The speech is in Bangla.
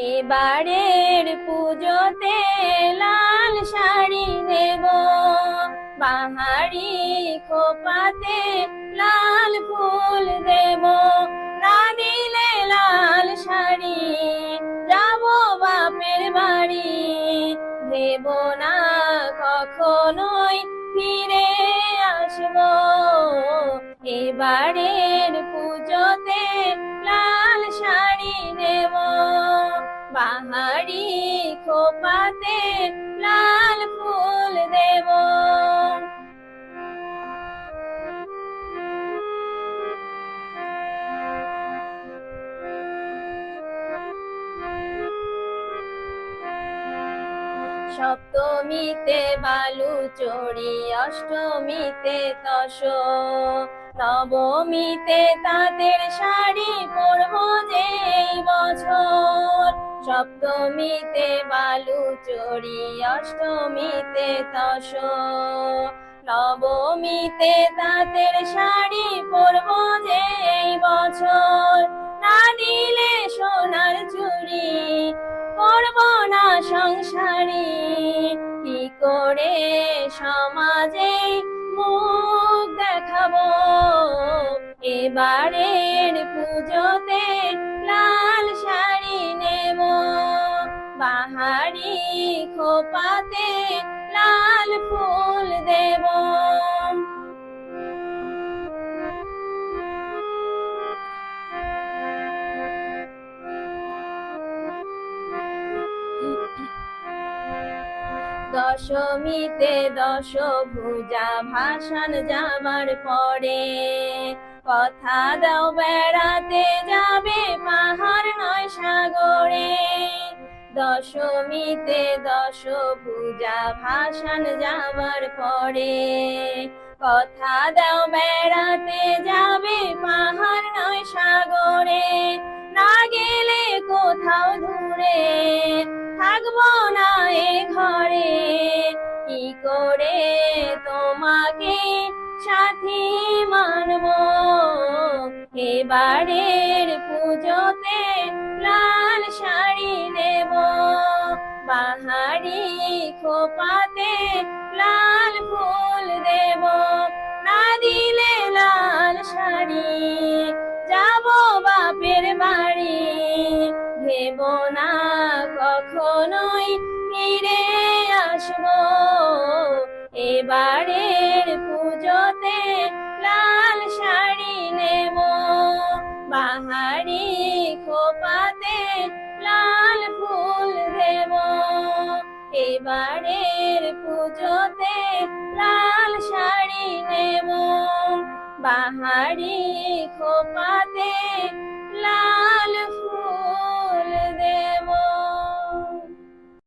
এবারের পুজোতে লাল শাড়ি নেব, বাহারি খোপাতে লাল ফুল দেব। না দিলে লাল শাড়ি যাব বাপের বাড়ি, দেব না কখনোই ফিরে আসবো। এবারের পুজোতে লাল শাড়ি নেব, বাহারি খোপাতে লাল ফুল দেব। সপ্তমীতে বালুচরি, অষ্টমীতে তসর, নবমীতে তাঁতের শাড়ি পরবো যে এই বছর। সপ্তমীতে বালুচরি, অষ্টমীতে তসর, নবমীতে তাঁতের শাড়ি পরবো যে এই বছর। না দিলে সোনার চুড়ি করবো না সংসারী, কি করে সমাজে মুখ দেখাবো। এবারের পুজোতে লাল শাড়ি নেব, বাহারি খোপাতে লাল ফুল দেব। দশমীতে দশভুজা ভাসান যাবার পরে, কথা দাও বেড়াতে যাবে পাহাড় নয় সাগরে। দশমীতে দশভুজা ভাসান যাবার পরে, কথা দাও বেড়াতে যাবে পাহাড় নয় সাগরে। না গেলে কোথাও দূরে থাকবো না এ ঘরে, কি করে তোমাকে সাথী মানবো। এবারের পুজোতে লাল শাড়ি নেব, বাহারি খোপাতে লাল ফুল দেব। না দিলে লাল শাড়ি যাব বাপের বাড়ি, ভেব না কখনোই ফিরে আসবো। এবারের পুজোতে লাল শাড়ি নেব, বাহারি খোপাতে লাল ফুল দেব। এবারের পুজোতে লাল শাড়ি নেব, বাহারি খোপাতে